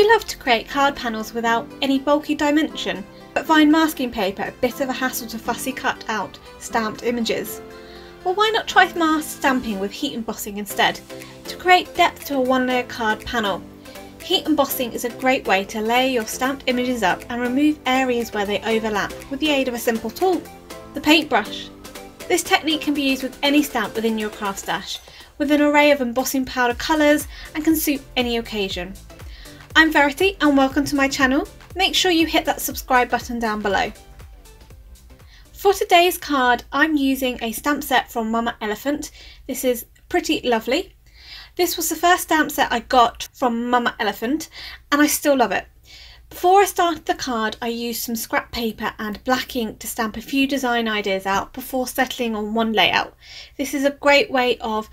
love to create card panels without any bulky dimension, but find masking paper a bit of a hassle to fussy cut out stamped images. Well, why not try mask stamping with heat embossing instead, to create depth to a one-layer card panel. Heat embossing is a great way to layer your stamped images up and remove areas where they overlap with the aid of a simple tool, the paintbrush. This technique can be used with any stamp within your craft stash, with an array of embossing powder colours, and can suit any occasion. I'm Verity and welcome to my channel. Make sure you hit that subscribe button down below. For today's card, I'm using a stamp set from Mama Elephant. This is pretty lovely. This was the first stamp set I got from Mama Elephant and I still love it. Before I started the card, I used some scrap paper and black ink to stamp a few design ideas out before settling on one layout. This is a great way of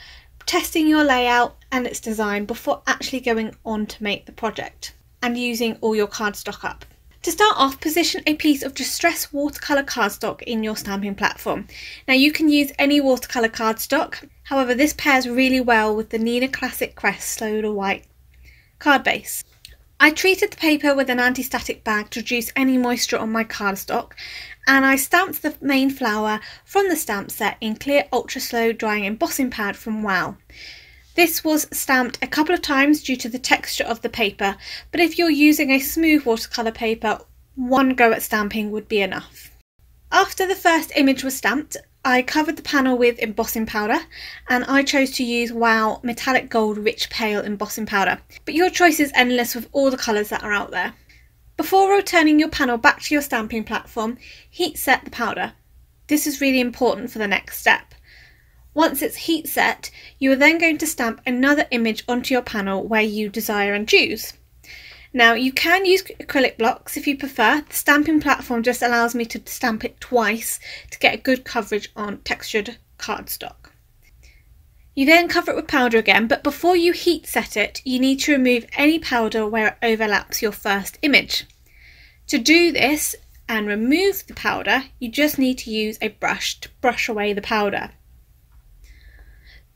testing your layout and its design before actually going on to make the project and using all your cardstock up. To start off, position a piece of distressed watercolour cardstock in your stamping platform. Now you can use any watercolour cardstock, however this pairs really well with the Nina Classic Crest Soda White card base. I treated the paper with an anti-static bag to reduce any moisture on my cardstock, and I stamped the main flower from the stamp set in clear ultra slow drying embossing pad from Wow. This was stamped a couple of times due to the texture of the paper, but if you're using a smooth watercolour paper, one go at stamping would be enough. After the first image was stamped, I covered the panel with embossing powder, and I chose to use Wow Metallic Gold Rich Pale embossing powder, but your choice is endless with all the colours that are out there. Before returning your panel back to your stamping platform, heat set the powder. This is really important for the next step. Once it's heat set, you are then going to stamp another image onto your panel where you desire and choose. Now you can use acrylic blocks if you prefer. The stamping platform just allows me to stamp it twice to get a good coverage on textured cardstock. You then cover it with powder again, but before you heat set it, you need to remove any powder where it overlaps your first image. To do this and remove the powder, you just need to use a brush to brush away the powder.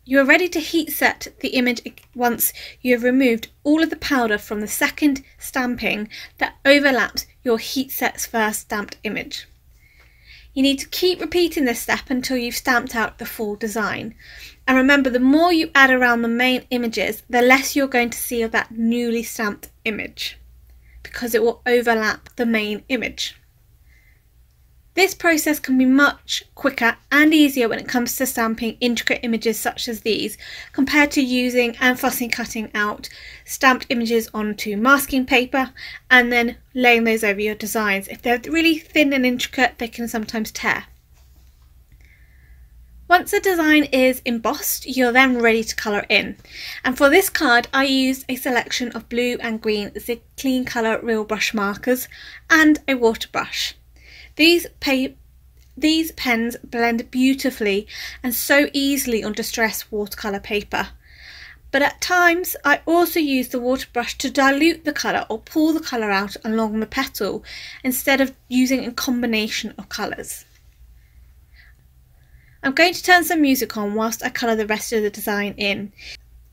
You are ready to heat set the image once you have removed all of the powder from the second stamping that overlaps your heat set's first stamped image. You need to keep repeating this step until you've stamped out the full design. And remember, the more you add around the main images, the less you're going to see of that newly stamped image, because it will overlap the main image. This process can be much quicker and easier when it comes to stamping intricate images such as these, compared to using and fussy cutting out stamped images onto masking paper and then laying those over your designs. If they're really thin and intricate, they can sometimes tear. Once the design is embossed, you're then ready to colour in. And for this card, I used a selection of blue and green Clean Colour Real Brush markers and a water brush. These pens blend beautifully and so easily on distressed watercolour paper. But at times I also use the water brush to dilute the colour or pull the colour out along the petal instead of using a combination of colours. I'm going to turn some music on whilst I colour the rest of the design in.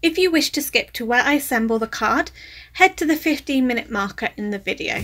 If you wish to skip to where I assemble the card, head to the 15-minute marker in the video.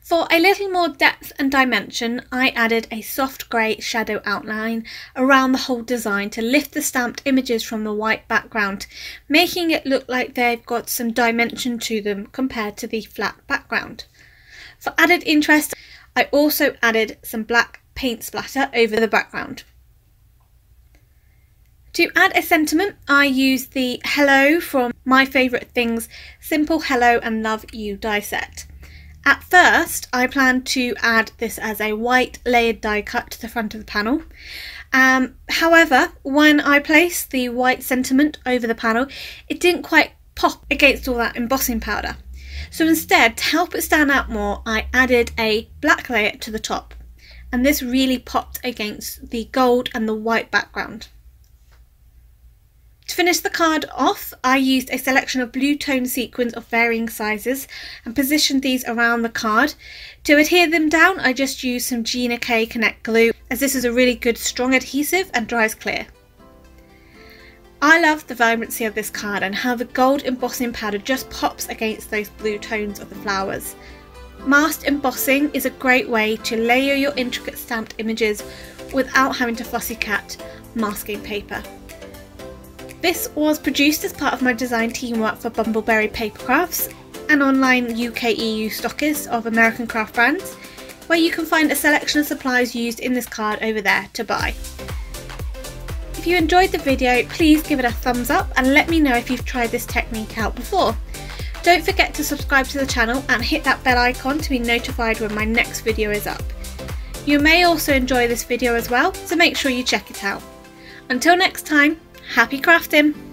For a little more depth and dimension, I added a soft grey shadow outline around the whole design to lift the stamped images from the white background, making it look like they've got some dimension to them compared to the flat background. For added interest, I also added some black paint splatter over the background. To add a sentiment, I used the Hello from My Favourite Things Simple Hello and Love You die set. At first, I planned to add this as a white layered die cut to the front of the panel. However, when I placed the white sentiment over the panel, it didn't quite pop against all that embossing powder. So instead, to help it stand out more, I added a black layer to the top, and this really popped against the gold and the white background. To finish the card off, I used a selection of blue tone sequins of varying sizes and positioned these around the card. To adhere them down, I just used some Gina K Connect glue, as this is a really good strong adhesive and dries clear. I love the vibrancy of this card and how the gold embossing powder just pops against those blue tones of the flowers. Masked embossing is a great way to layer your intricate stamped images without having to fussy cut masking paper. This was produced as part of my design teamwork for Bumbleberry Papercrafts, an online UK/EU stockist of American craft brands, where you can find a selection of supplies used in this card over there to buy. If you enjoyed the video, please give it a thumbs up and let me know if you've tried this technique out before. Don't forget to subscribe to the channel and hit that bell icon to be notified when my next video is up. You may also enjoy this video as well, so make sure you check it out. Until next time, happy crafting!